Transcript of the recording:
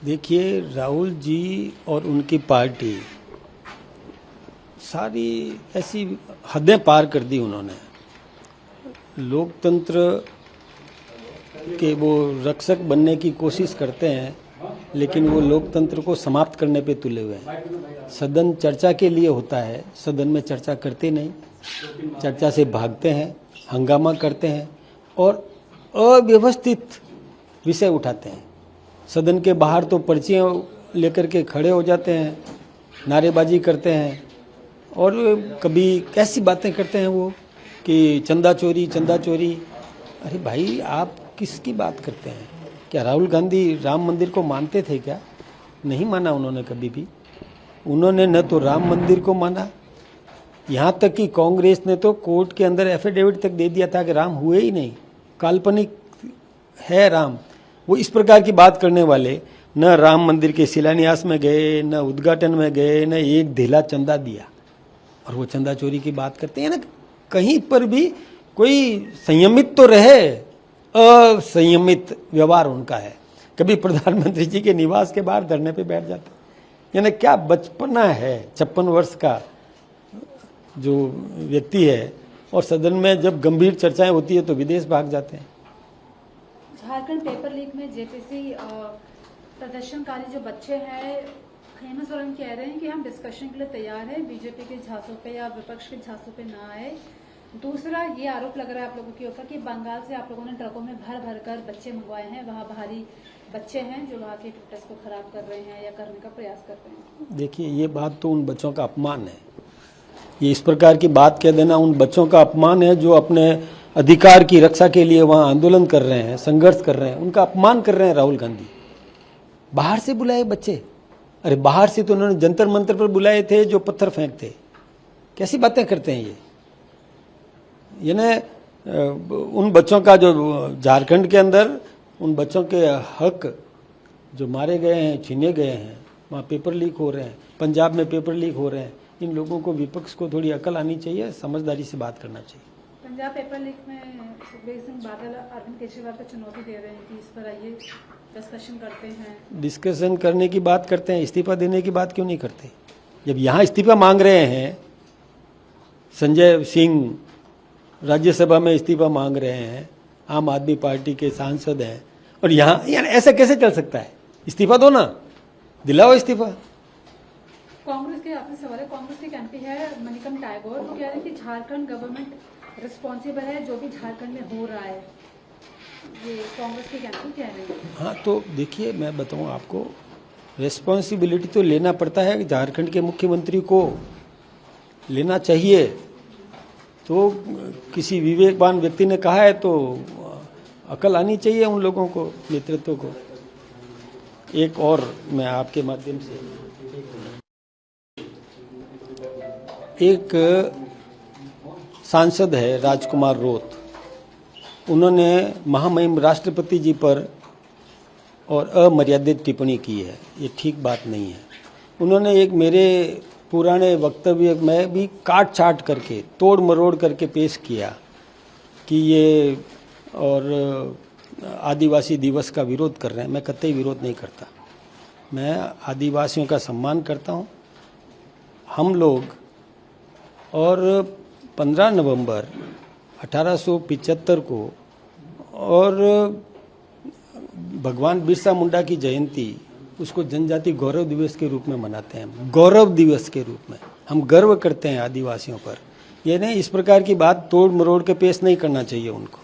देखिए, राहुल जी और उनकी पार्टी सारी ऐसी हदें पार कर दी उन्होंने। लोकतंत्र के वो रक्षक बनने की कोशिश करते हैं, लेकिन वो लोकतंत्र को समाप्त करने पे तुले हुए हैं। सदन चर्चा के लिए होता है, सदन में चर्चा करते नहीं, चर्चा से भागते हैं, हंगामा करते हैं और अव्यवस्थित विषय उठाते हैं। सदन के बाहर तो पर्चियाँ लेकर के खड़े हो जाते हैं, नारेबाजी करते हैं और कभी कैसी बातें करते हैं वो कि चंदा चोरी चंदा चोरी। अरे भाई, आप किसकी बात करते हैं? क्या राहुल गांधी राम मंदिर को मानते थे क्या? नहीं माना उन्होंने कभी भी। उन्होंने न तो राम मंदिर को माना, यहाँ तक कि कांग्रेस ने तो कोर्ट के अंदर एफिडेविट तक दे दिया था कि राम हुए ही नहीं, काल्पनिक है राम। वो इस प्रकार की बात करने वाले न राम मंदिर के शिलान्यास में गए, न उद्घाटन में गए, न एक ढीला चंदा दिया, और वो चंदा चोरी की बात करते हैं ना। कहीं पर भी कोई संयमित तो रहे, असंयमित व्यवहार उनका है। कभी प्रधानमंत्री जी के निवास के बाहर धरने पे बैठ जाते, यानी क्या बचपना है। 56 वर्ष का जो व्यक्ति है और सदन में जब गंभीर चर्चाएं होती है तो विदेश भाग जाते हैं। झारखंड पेपर लीक में जेपीसी प्रदर्शनकारी जो बच्चे हैं, हेमंत सोरेन कह रहे हैं कि हम डिस्कशन के लिए तैयार हैं, बीजेपी के झांसों पे या विपक्ष के झांसों पे ना आए। दूसरा ये आरोप लग रहा है आप लोगों के ऊपर कि बंगाल से आप लोगों ने ट्रकों में भर भर कर बच्चे मंगवाए हैं, वहाँ बाहरी बच्चे हैं जो वहाँ के प्रोटेस्ट को खराब कर रहे हैं या करने का प्रयास कर रहे हैं। देखिए, ये बात तो उन बच्चों का अपमान है। ये इस प्रकार की बात कह देना उन बच्चों का अपमान है जो अपने अधिकार की रक्षा के लिए वहाँ आंदोलन कर रहे हैं, संघर्ष कर रहे हैं। उनका अपमान कर रहे हैं राहुल गांधी। बाहर से बुलाए बच्चे? अरे बाहर से तो उन्होंने जंतर मंतर पर बुलाए थे जो पत्थर फेंकते। कैसी बातें करते हैं ये? उन बच्चों का जो झारखंड के अंदर उन बच्चों के हक जो मारे गए हैं, छीने गए हैं, वहाँ पेपर लीक हो रहे हैं, पंजाब में पेपर लीक हो रहे हैं। इन लोगों को, विपक्ष को थोड़ी अकल आनी चाहिए, समझदारी से बात करना चाहिए। पंजाब पेपर लीक में सुखबीर सिंह बादल अरविंद केजरीवाल को चुनौती दे रहे हैं कि इस पर आइए डिस्कशन करते हैं। डिस्कशन करने की बात करते हैं, इस्तीफा देने की बात क्यों नहीं करते? जब यहाँ इस्तीफा मांग रहे हैं, संजय सिंह राज्यसभा में इस्तीफा मांग रहे हैं, आम आदमी पार्टी के सांसद हैं, और यहाँ यानी ऐसा कैसे चल सकता है? इस्तीफा दो ना, दिलाओ इस्तीफा। कांग्रेस के आपने सवाल है, कांग्रेस के एमपी है मणिकम टैगोर, वो कह रहे हैं कि झारखंड गवर्नमेंट रिस्पॉन्सिबल है जो भी झारखंड में हो रहा है। ये कांग्रेस के एमपी कह रहे हैं। हाँ, तो देखिए, मैं बताऊं आपको, रिस्पॉन्सिबिलिटी तो लेना पड़ता है। झारखंड के मुख्यमंत्री को लेना चाहिए। तो किसी विवेकवान व्यक्ति ने कहा है तो अकल आनी चाहिए उन लोगों को, नेतृत्व को। एक और मैं आपके माध्यम से, एक सांसद है राजकुमार रोत, उन्होंने महामहिम राष्ट्रपति जी पर और अमर्यादित टिप्पणी की है। ये ठीक बात नहीं है। उन्होंने एक मेरे पुराने वक्तव्य में भी काट छाट करके, तोड़ मरोड़ करके पेश किया कि ये और आदिवासी दिवस का विरोध कर रहे हैं। मैं कतई विरोध नहीं करता, मैं आदिवासियों का सम्मान करता हूँ। हम लोग और 15 नवंबर 1875 को और भगवान बिरसा मुंडा की जयंती, उसको जनजाति गौरव दिवस के रूप में मनाते हैं। गौरव दिवस के रूप में हम गर्व करते हैं आदिवासियों पर। ये नहीं, इस प्रकार की बात तोड़ मरोड़ के पेश नहीं करना चाहिए उनको।